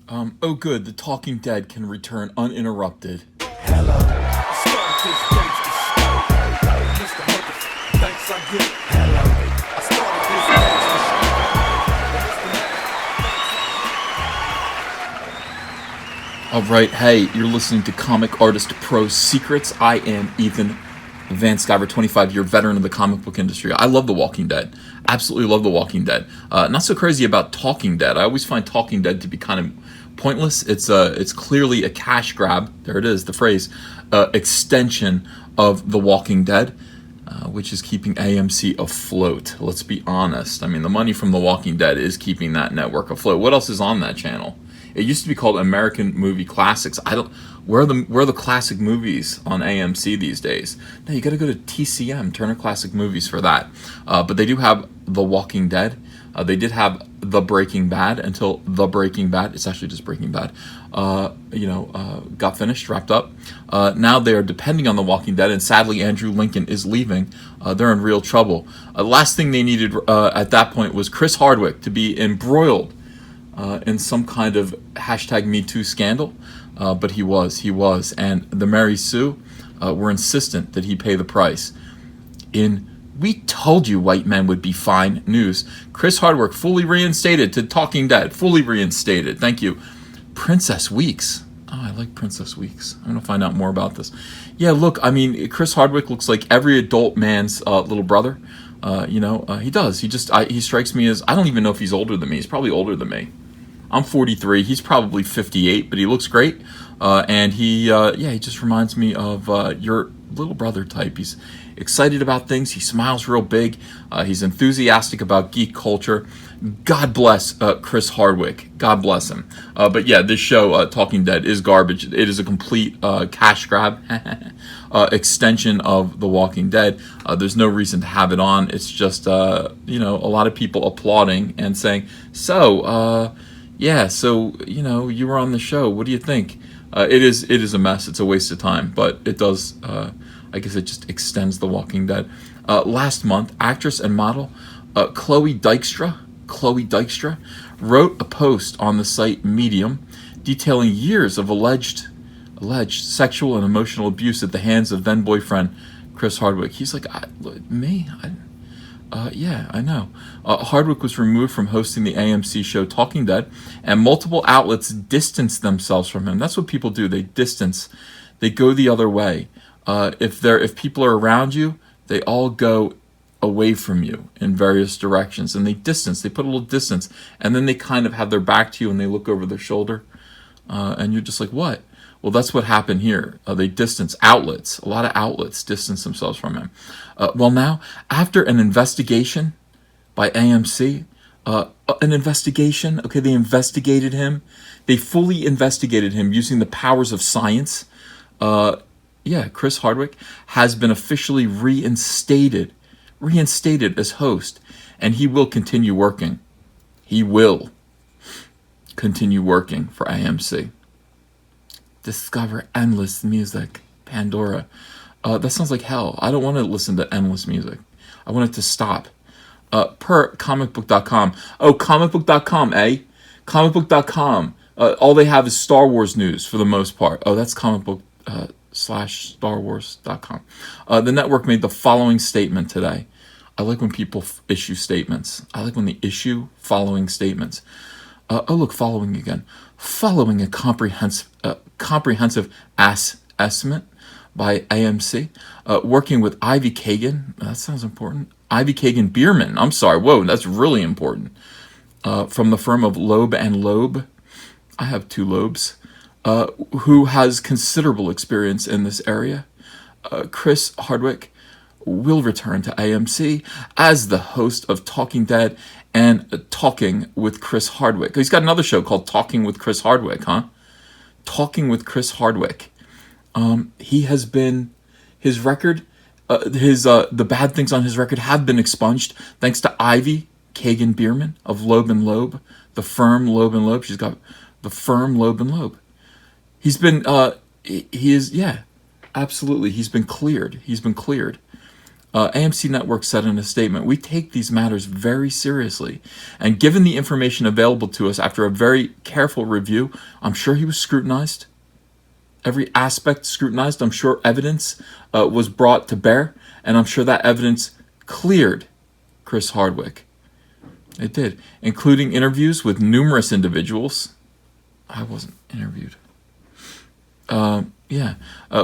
Oh good, the Talking Dead can return uninterrupted. Hello. I started this gangsta shit. Mr. Motherfucker, thanks I get. Hello. I started this gangsta shit. Alright, hey, you're listening to Comic Artist Pro Secrets. I am Ethan Van Sciver, 25-year veteran of the comic book industry. I love The Walking Dead. Absolutely love The Walking Dead. Not so crazy about Talking Dead. I always find Talking Dead to be kind of pointless. It's clearly a cash grab. There it is, the phrase, extension of The Walking Dead, which is keeping AMC afloat. Let's be honest. I mean, the money from The Walking Dead is keeping that network afloat. What else is on that channel? It used to be called American Movie Classics. I don't. Where are the classic movies on AMC these days? No, you got to go to TCM, Turner Classic Movies, for that. But they do have The Walking Dead. They did have The Breaking Bad until The Breaking Bad. It's actually just Breaking Bad. Got finished, wrapped up. Now they are depending on The Walking Dead, and sadly Andrew Lincoln is leaving. They're in real trouble. Last thing they needed at that point was Chris Hardwick to be embroiled in some kind of #MeToo scandal, but he was, and the Mary Sue were insistent that he pay the price. In "We told you white men would be fine" news, Chris Hardwick fully reinstated to Talking Dead, fully reinstated. Thank you, Princess Weeks. Oh, I like Princess Weeks. I'm gonna find out more about this. Yeah, look, I mean, Chris Hardwick looks like every adult man's little brother. He does. He strikes me as, I don't even know if he's older than me. He's probably older than me. I'm 43. He's probably 58, but he looks great. And he just reminds me of your little brother type. He's excited about things. He smiles real big. He's enthusiastic about geek culture. God bless Chris Hardwick. God bless him. But yeah, this show, Talking Dead, is garbage. It is a complete cash grab. Extension of The Walking Dead. There's no reason to have it on. It's just, a lot of people applauding and saying, you were on the show. What do you think? It is a mess. It's a waste of time, but it does. I guess it just extends The Walking Dead. Last month, actress and model Chloe Dykstra wrote a post on the site Medium detailing years of alleged sexual and emotional abuse at the hands of then boyfriend Chris Hardwick. He's like, I know. Hardwick was removed from hosting the AMC show Talking Dead, and multiple outlets distanced themselves from him. That's what people do. They distance. They go the other way. If people are around you, they all go away from you in various directions, and they distance. They put a little distance, and then they kind of have their back to you, and they look over their shoulder, and you're just like, what? Well, that's what happened here. They distance outlets. A lot of outlets distance themselves from him. Now, after an investigation by AMC, they investigated him. They fully investigated him using the powers of science. Chris Hardwick has been officially reinstated as host, and he will continue working. He will continue working for AMC. Discover endless music. Pandora. That sounds like hell. I don't want to listen to endless music. I want it to stop. Per comicbook.com. Oh, comicbook.com, eh? Comicbook.com. All they have is Star Wars news for the most part. Oh, that's comicbook /StarWars.com. The network made the following statement today. I like when people issue statements. I like when they issue following statements. Following again. Following a comprehensive estimate by AMC, working with Ivy Kagan. That sounds important. Ivy Kagan Bierman. I'm sorry. Whoa, that's really important. From the firm of Loeb and Loeb. I have two Loebs. Who has considerable experience in this area. Chris Hardwick will return to AMC as the host of Talking Dead and Talking with Chris Hardwick. He's got another show called Talking with Chris Hardwick, Talking with Chris Hardwick. He has been, his record, the bad things on his record have been expunged thanks to Ivy Kagan Bierman of Loeb and Loeb, the firm Loeb and Loeb. She's got the firm Loeb and Loeb. He's been, absolutely. He's been cleared. AMC Network said in a statement, "We take these matters very seriously, and given the information available to us after a very careful review, I'm sure he was scrutinized, every aspect scrutinized. I'm sure evidence was brought to bear, and I'm sure that evidence cleared Chris Hardwick. It did, including interviews with numerous individuals." I wasn't interviewed.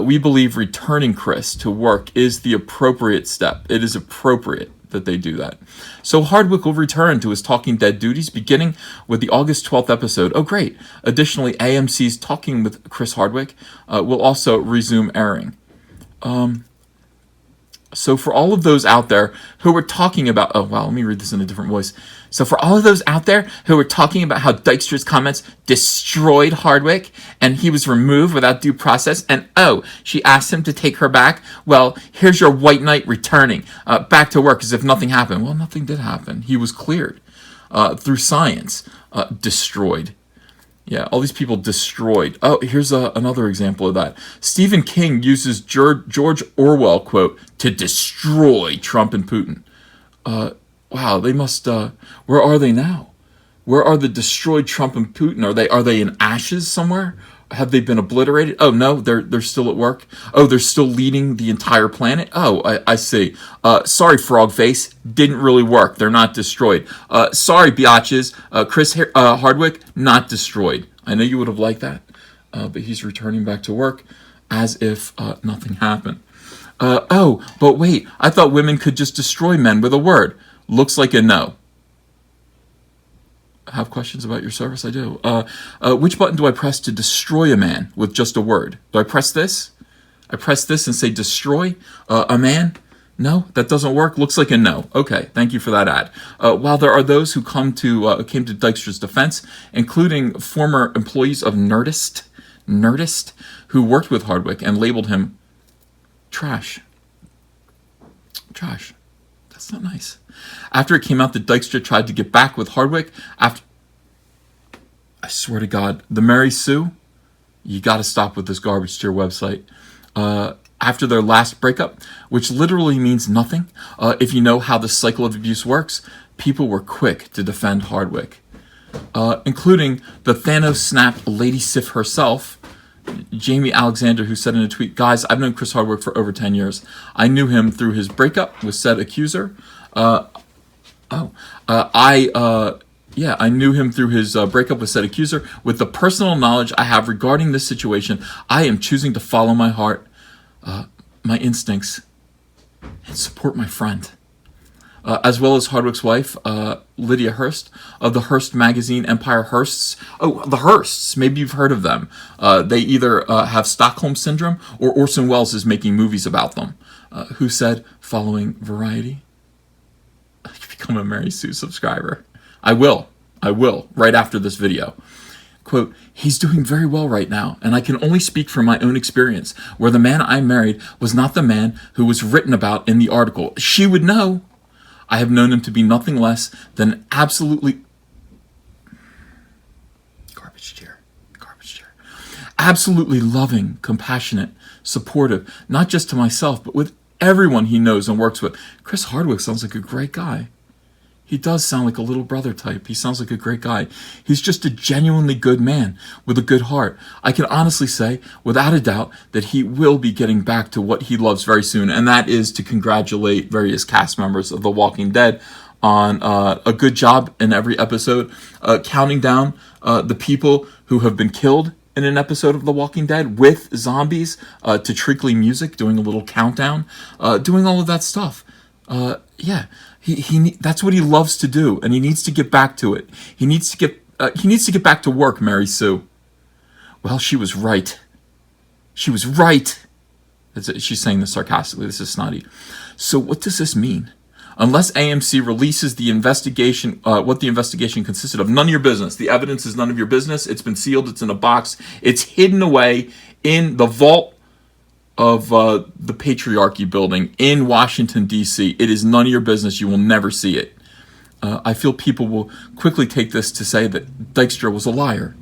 We believe returning Chris to work is the appropriate step. It is appropriate that they do that. So Hardwick will return to his Talking Dead duties beginning with the August 12th episode. Oh, great. Additionally, AMC's Talking with Chris Hardwick will also resume airing. So for all of those out there who were talking about, let me read this in a different voice. So for all of those out there who were talking about how Dykstra's comments destroyed Hardwick and he was removed without due process, and she asked him to take her back, well, here's your white knight returning back to work as if nothing happened. Well, nothing did happen. He was cleared through science, destroyed. Yeah, all these people destroyed. Oh, here's another example of that. Stephen King uses George Orwell quote to destroy Trump and Putin. Wow, they must. Where are they now? Where are the destroyed Trump and Putin? Are they in ashes somewhere? Have they been obliterated? Oh no, they're still at work. Oh, they're still leading the entire planet. Oh, I see. Sorry, frog face, didn't really work. They're not destroyed. Sorry, biatches. Chris Hardwick, not destroyed. I know you would have liked that, but he's returning back to work as if nothing happened. But wait, I thought women could just destroy men with a word. Looks like a no. Have questions about your service? I do. Which button do I press to destroy a man with just a word? Do I press this? I press this and say destroy a man? No, that doesn't work. Looks like a no. Okay, thank you for that ad. While there are those who came to Dykstra's defense, including former employees of Nerdist, who worked with Hardwick and labeled him trash. Trash. That's not nice. After it came out that Dykstra tried to get back with Hardwick, I swear to God, the Mary Sue, you got to stop with this garbage to your website. After their last breakup, which literally means nothing, if you know how the cycle of abuse works, people were quick to defend Hardwick, including the Thanos-snapped Lady Sif herself, Jamie Alexander, who said in a tweet, "Guys, I've known Chris Hardwick for over 10 years. I knew him through his breakup with said accuser. I knew him through his breakup with said accuser. With the personal knowledge I have regarding this situation, I am choosing to follow my heart, my instincts, and support my friend." As well as Hardwick's wife, Lydia Hearst, of the Hearst magazine Empire Hearsts. Oh, the Hearsts, maybe you've heard of them. They either have Stockholm Syndrome or Orson Welles is making movies about them. Who said, following Variety, I can become a Mary Sue subscriber. I will, right after this video. Quote, "He's doing very well right now, and I can only speak from my own experience, where the man I married was not the man who was written about in the article. She would know. I have known him to be nothing less than absolutely absolutely loving, compassionate, supportive, not just to myself, but with everyone he knows and works with." Chris Hardwick sounds like a great guy. He does sound like a little brother type. He sounds like a great guy. He's just a genuinely good man with a good heart. I can honestly say, without a doubt, that he will be getting back to what he loves very soon, and that is to congratulate various cast members of The Walking Dead on a good job in every episode, counting down the people who have been killed in an episode of The Walking Dead with zombies, to treacly music, doing a little countdown, doing all of that stuff. He that's what he loves to do, and he needs to get back to it. He needs to get back to work, Mary Sue. Well, she was right. She was right. She's saying this sarcastically. This is snotty. So what does this mean? Unless AMC releases the investigation, what the investigation consisted of, none of your business. The evidence is none of your business. It's been sealed. It's in a box. It's hidden away in the vault of the Patriarchy building in Washington, D.C. It is none of your business. You will never see it. I feel people will quickly take this to say that Dykstra was a liar.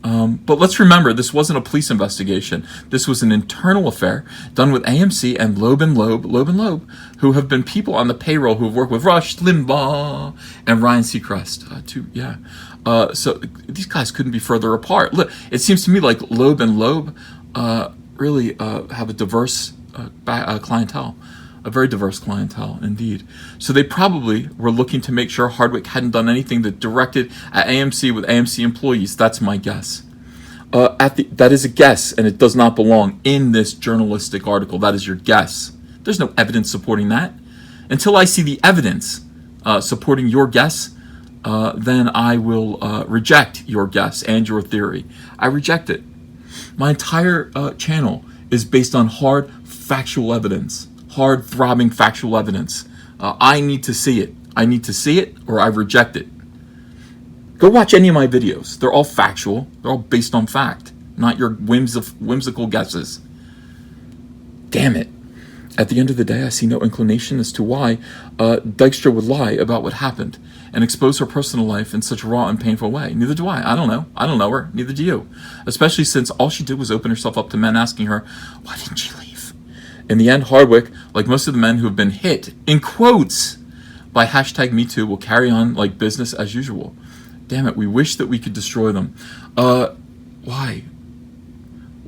But let's remember, this wasn't a police investigation. This was an internal affair done with AMC and Loeb and Loeb, who have been people on the payroll who have worked with Rush Limbaugh and Ryan Seacrest. So these guys couldn't be further apart. Look, it seems to me like Loeb and Loeb really have a diverse clientele. A very diverse clientele, indeed. So they probably were looking to make sure Hardwick hadn't done anything that directed at AMC with AMC employees. That's my guess. That is a guess, and it does not belong in this journalistic article. That is your guess. There's no evidence supporting that. Until I see the evidence supporting your guess, then I will reject your guess and your theory. I reject it. My entire channel is based on hard, factual evidence. Hard, throbbing, factual evidence. I need to see it. I need to see it, or I reject it. Go watch any of my videos. They're all factual. They're all based on fact, not your whimsical guesses. Damn it. At the end of the day, I see no inclination as to why Dykstra would lie about what happened and expose her personal life in such a raw and painful way. Neither do I. I don't know. I don't know her. Neither do you. Especially since all she did was open herself up to men asking her, why didn't she leave? In the end, Hardwick, like most of the men who have been hit, in quotes, by #MeToo, will carry on like business as usual. Damn it, we wish that we could destroy them. Why?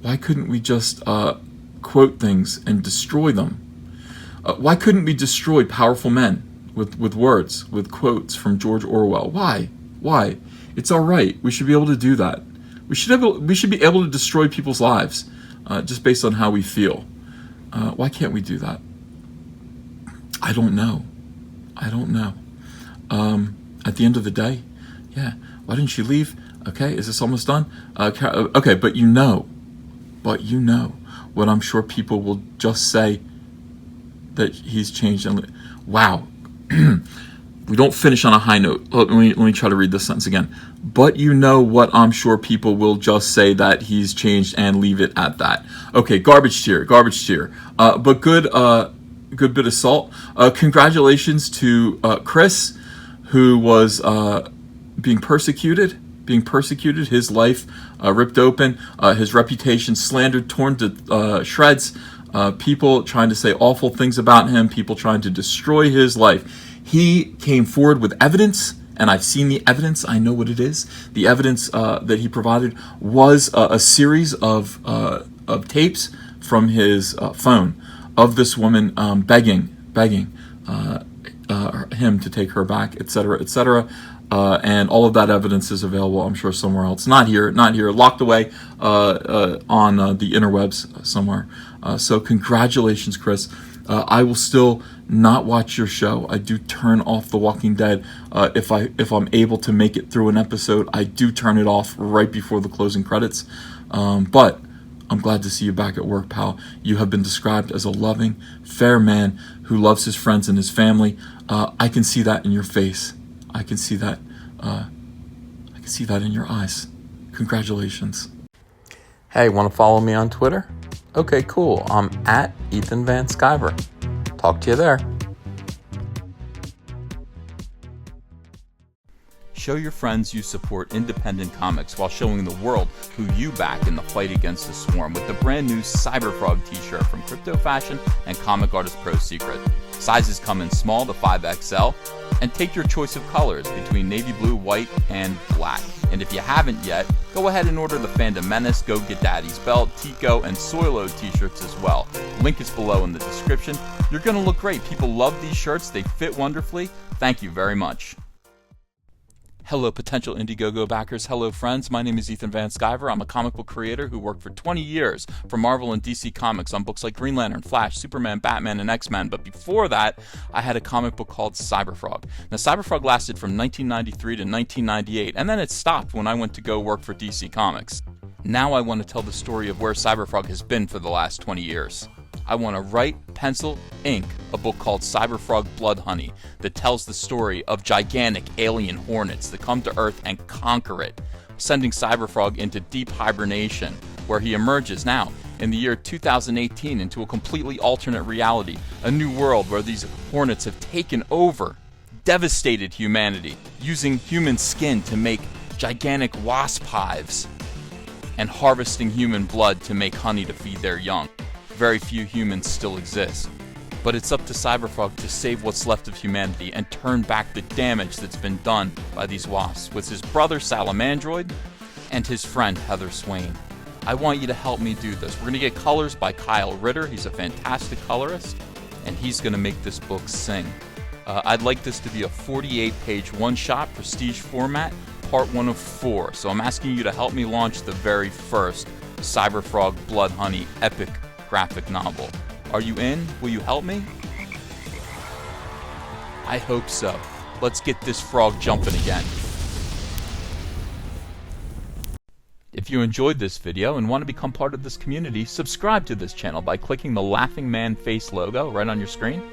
Why couldn't we just quote things and destroy them? Why couldn't we destroy powerful men with words, with quotes from George Orwell? Why? Why? It's all right. We should be able to do that. We should be able to destroy people's lives just based on how we feel. Why can't we do that? I don't know. I don't know. At the end of the day, yeah. Why didn't she leave? Okay, is this almost done? Okay, but you know what I'm sure people will just say that he's changed. Wow. We don't finish on a high note. Let me try to read this sentence again. But you know what I'm sure people will just say that he's changed and leave it at that. Okay, garbage tier. But good bit of salt. Congratulations to Chris, who was being persecuted, his life ripped open, his reputation slandered, torn to shreds, people trying to say awful things about him, people trying to destroy his life. He came forward with evidence, and I've seen the evidence. I know what it is. The evidence that he provided was a series of tapes from his phone of this woman begging him to take her back, etc., etc. And all of that evidence is available, I'm sure, somewhere else. Not here, locked away on the interwebs somewhere. So congratulations, Chris. I will still not watch your show. I do turn off The Walking Dead. If I'm able to make it through an episode, I do turn it off right before the closing credits. But I'm glad to see you back at work, pal. You have been described as a loving, fair man who loves his friends and his family. I can see that in your face. I can see that. I can see that in your eyes. Congratulations. Hey, want to follow me on Twitter? Okay, cool. I'm at Ethan Van Sciver. Talk to you there. Show your friends you support independent comics while showing the world who you back in the fight against the swarm with the brand new Cyberfrog t-shirt from Crypto Fashion and Comic Artist Pro Secret. Sizes come in small to 5XL, and take your choice of colors between navy blue, white, and black. And if you haven't yet, go ahead and order the Fandom Menace, Go Get Daddy's Belt, Tico, and Soilo t-shirts as well. Link is below in the description. You're going to look great. People love these shirts. They fit wonderfully. Thank you very much. Hello, potential Indiegogo backers. Hello, friends. My name is Ethan Van Sciver. I'm a comic book creator who worked for 20 years for Marvel and DC Comics on books like Green Lantern, Flash, Superman, Batman, and X-Men. But before that, I had a comic book called Cyberfrog. Now, Cyberfrog lasted from 1993 to 1998, and then it stopped when I went to go work for DC Comics. Now I want to tell the story of where Cyberfrog has been for the last 20 years. I want to write, pencil, ink a book called Cyberfrog Blood Honey that tells the story of gigantic alien hornets that come to Earth and conquer it, sending Cyberfrog into deep hibernation, where he emerges now in the year 2018 into a completely alternate reality, a new world where these hornets have taken over, devastated humanity, using human skin to make gigantic wasp hives. and harvesting human blood to make honey to feed their young. Very few humans still exist. But it's up to Cyberfrog to save what's left of humanity and turn back the damage that's been done by these wasps with his brother Salamandroid and his friend Heather Swain. I want you to help me do this. We're going to get colors by Kyle Ritter. He's a fantastic colorist, and he's going to make this book sing. I'd like this to be a 48-page one-shot prestige format, part 1 of 4. So I'm asking you to help me launch the very first Cyberfrog Blood Honey epic graphic novel. Are you in? Will you help me? I hope so. Let's get this frog jumping again. If you enjoyed this video and want to become part of this community, subscribe to this channel by clicking the Laughing Man face logo right on your screen.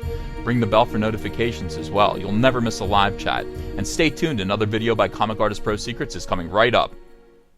Ring the bell for notifications as well. You'll never miss a live chat. And stay tuned, another video by Comic Artist Pro Secrets is coming right up.